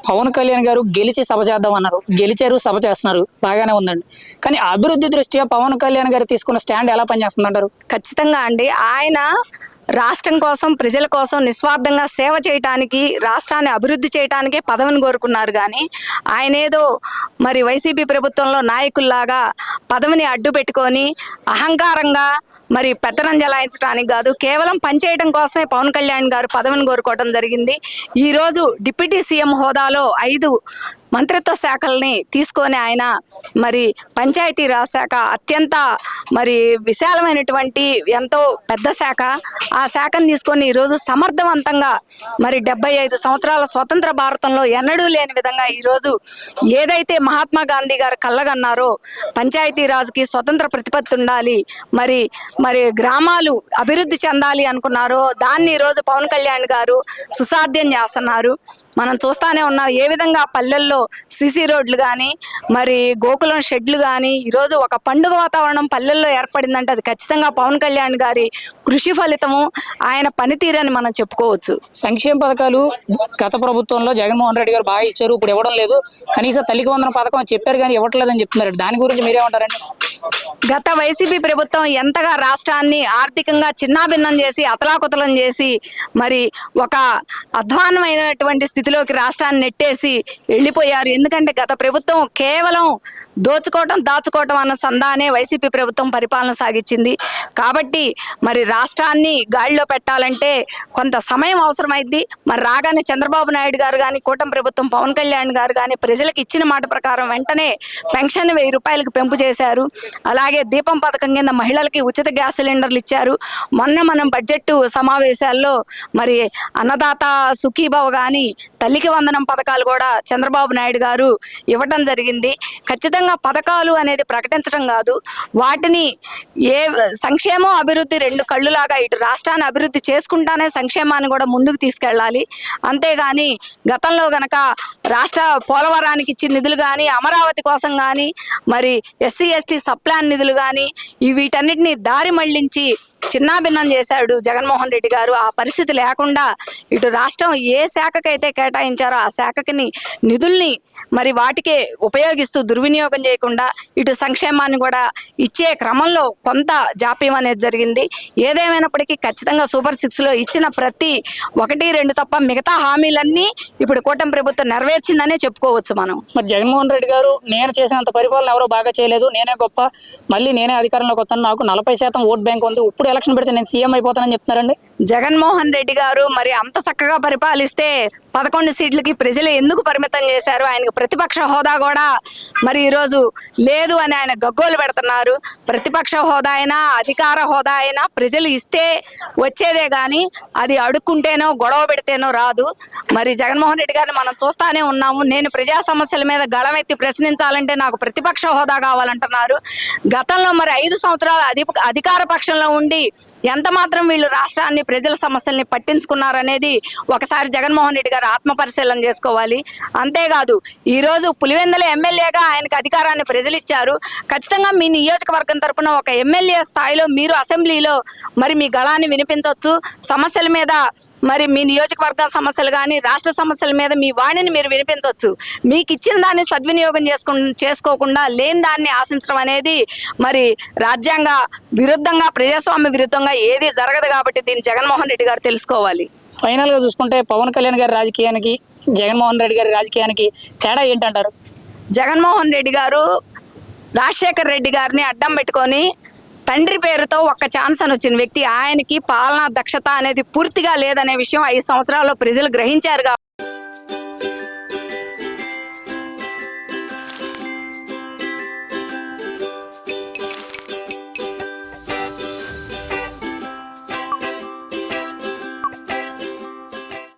పవన్ కళ్యాణ్ గారు గెలిచి సభ చేద్దాం అన్నారు, గెలిచారు, సభ చేస్తున్నారు, బాగానే ఉందండి. కానీ అభివృద్ధి దృష్ట్యా పవన్ కళ్యాణ్ గారు తీసుకున్న స్టాండ్ ఎలా పనిచేస్తుంది అంటారు? ఖచ్చితంగా అండి. ఆయన రాష్ట్రం కోసం, ప్రజల కోసం నిస్వార్థంగా సేవ చేయటానికి, రాష్ట్రాన్ని అభివృద్ధి చేయటానికే పదవిని కోరుకున్నారు. కానీ ఆయన ఏదో మరి వైసీపీ ప్రభుత్వంలో నాయకుల్లాగా పదవిని అడ్డు పెట్టుకొని అహంకారంగా మరి పెత్తనం జలాయించడానికి కాదు, కేవలం పనిచేయడం కోసమే పవన్ కళ్యాణ్ గారు పదవిని కోరుకోవడం జరిగింది. ఈరోజు డిప్యూటీ సీఎం హోదాలో 5 మంత్రిత్వ శాఖల్ని తీసుకొని ఆయన మరి పంచాయతీరాజ్ శాఖ అత్యంత మరి విశాలమైనటువంటి ఎంతో పెద్ద శాఖ, ఆ శాఖను తీసుకొని ఈరోజు సమర్థవంతంగా మరి 75 సంవత్సరాల స్వతంత్ర భారతంలో ఎన్నడూ లేని విధంగా ఈరోజు ఏదైతే మహాత్మా గాంధీ గారు కళ్ళగన్నారో పంచాయతీరాజ్కి స్వతంత్ర ప్రతిపత్తి ఉండాలి, మరి మరి గ్రామాలు అభివృద్ధి చెందాలి అనుకున్నారో దాన్ని ఈరోజు పవన్ కళ్యాణ్ గారు సుసాధ్యం చేస్తున్నారు. మనం చూస్తానే ఉన్నాం ఏ విధంగా పల్లెల్లో సిసి రోడ్లు కానీ, మరి గోకులం షెడ్లు కానీ, ఈరోజు ఒక పండుగ వాతావరణం పల్లెల్లో ఏర్పడిందంటే అది ఖచ్చితంగా పవన్ కళ్యాణ్ గారి కృషి ఫలితము, ఆయన పనితీరని మనం చెప్పుకోవచ్చు. సంక్షేమ పథకాలు గత ప్రభుత్వంలో జగన్మోహన్ రెడ్డి గారు బాగా ఇచ్చారు, ఇప్పుడు ఇవ్వడం లేదు. కనీసం తల్లికి వందన పథకం చెప్పారు కానీ ఇవ్వట్లేదని చెప్తున్నారు. దాని గురించి మీరేమంటారండి? గత వైసీపీ ప్రభుత్వం ఎంతగా రాష్ట్రాన్ని ఆర్థికంగా చిన్నాభిన్నం చేసి అతలాకుతలం చేసి మరి ఒక అధ్వాన్నమైనటువంటి స్థితిలోకి రాష్ట్రాన్ని నెట్టేసి వెళ్ళిపోయారు. ఎందుకంటే గత ప్రభుత్వం కేవలం దోచుకోవటం దాచుకోవటం అన్న సందానే వైసీపీ ప్రభుత్వం పరిపాలన సాగించింది. కాబట్టి మరి రాష్ట్రాన్ని గాడిలో పెట్టాలంటే కొంత సమయం అవసరమైంది. మరి రాగానే చంద్రబాబు నాయుడు గారు కానీ, కూటమి ప్రభుత్వం పవన్ కళ్యాణ్ గారు కానీ ప్రజలకు ఇచ్చిన మాట ప్రకారం వెంటనే పెన్షన్ 1000 రూపాయలకు పెంపు చేశారు. అలాగే దీపం పథకం కింద మహిళలకి ఉచిత గ్యాస్ సిలిండర్లు ఇచ్చారు. మొన్న మనం బడ్జెట్ సమావేశాల్లో మరి అన్నదాత సుఖీభవ కానీ, తల్లికి వందనం పథకాలు కూడా చంద్రబాబు నాయుడు గారు ఇవ్వడం జరిగింది. ఖచ్చితంగా పథకాలు అనేది ప్రకటించడం కాదు, వాటిని ఏ సంక్షేమం అభివృద్ధి 2 కళ్ళులాగా ఇటు రాష్ట్రాన్ని అభివృద్ధి చేసుకుంటానే సంక్షేమాన్ని కూడా ముందుకు తీసుకెళ్ళాలి. అంతేగాని గతంలో గనక రాష్ట్ర పోలవరానికి ఇచ్చిన నిధులు కానీ, అమరావతి కోసం కానీ, మరి ఎస్సీ ఎస్టీ సప్లాన్ నిధులు కానీ వీటన్నిటిని దారి మళ్లించి చిన్నాభిన్నం చేశాడు జగన్మోహన్ రెడ్డి గారు. ఆ పరిస్థితి లేకుండా ఇటు రాష్ట్రం ఏ శాఖకైతే కేటాయించారో ఆ శాఖకి నిధుల్ని మరి వాటికే ఉపయోగిస్తూ దుర్వినియోగం చేయకుండా ఇటు సంక్షేమాన్ని కూడా ఇచ్చే క్రమంలో కొంత జాప్యం అనేది జరిగింది. ఏదేమైనప్పటికీ ఖచ్చితంగా సూపర్ 6లో ఇచ్చిన ప్రతి 1-2 తప్ప మిగతా హామీలన్నీ ఇప్పుడు కూటమి ప్రభుత్వం నెరవేర్చిందనే చెప్పుకోవచ్చు మనం. మరి జగన్మోహన్ రెడ్డి గారు నేను చేసినంత పరిపాలన ఎవరో బాగా చేయలేదు, నేనే గొప్ప, మళ్ళీ నేనే అధికారంలోకి వస్తాను, నాకు 40% ఓట్ బ్యాంక్ ఉంది, ఇప్పుడు ఎలక్షన్ పెడితే నేను సీఎం అయిపోతానని చెప్తున్నారండి. జగన్మోహన్ రెడ్డి గారు మరి అంత చక్కగా పరిపాలిస్తే 11 సీట్లకి ప్రజలు ఎందుకు పరిమితం చేశారు? ఆయనకు ప్రతిపక్ష హోదా కూడా మరి ఈరోజు లేదు అని ఆయన గగ్గోలు పెడుతున్నారు. ప్రతిపక్ష హోదా అయినా అధికార హోదా అయినా ప్రజలు ఇస్తే వచ్చేదే కానీ అది అడుక్కుంటేనో గొడవ పెడితేనో రాదు. మరి జగన్మోహన్ రెడ్డి గారిని మనం చూస్తానే ఉన్నాము. నేను ప్రజా సమస్యల మీద గళమెత్తి ప్రశ్నించాలంటే నాకు ప్రతిపక్ష హోదా కావాలంటున్నారు. గతంలో మరి 5 సంవత్సరాలు అధికార పక్షంలో ఉండి ఎంత మాత్రం వీళ్ళు రాష్ట్రాన్ని ప్రజల సమస్యల్ని పట్టించుకున్నారనేది ఒకసారి జగన్మోహన్ రెడ్డి గారు ఆత్మ పరిశీలన చేసుకోవాలి. అంతేకాదు ఈరోజు పులివెందుల ఎమ్మెల్యేగా ఆయనకు అధికారాన్ని ప్రజలు ఇచ్చారు. ఖచ్చితంగా మీ నియోజకవర్గం తరపున ఒక ఎమ్మెల్యే స్థాయిలో మీరు అసెంబ్లీలో మరి మీ గళాన్ని వినిపించవచ్చు. సమస్యల మీద మరి మీ నియోజకవర్గ సమస్యలు కానీ రాష్ట్ర సమస్యల మీద మీ వాణిని మీరు వినిపించవచ్చు. మీకు ఇచ్చిన దాన్ని సద్వినియోగం చేసుకోకుండా లేని దాన్ని ఆశించడం అనేది మరి రాజ్యాంగ విరుద్ధంగా, ప్రజాస్వామ్య విరుద్ధంగా ఏది జరగదు. కాబట్టి దీన్ని జగన్మోహన్ రెడ్డి గారు తెలుసుకోవాలి. ఫైనల్గా చూసుకుంటే పవన్ కళ్యాణ్ గారి రాజకీయానికి జగన్మోహన్ రెడ్డి గారి రాజకీయానికి తేడా ఏంటంటారు? జగన్మోహన్ రెడ్డి గారు రాజశేఖర్ రెడ్డి గారిని అడ్డం పెట్టుకొని తండ్రి పేరుతో ఒక్క ఛాన్స్ అని వచ్చిన వ్యక్తి. ఆయనకి పాలనా దక్షత అనేది పూర్తిగా లేదనే విషయం 5 సంవత్సరాల్లో ప్రజలు గ్రహించారు.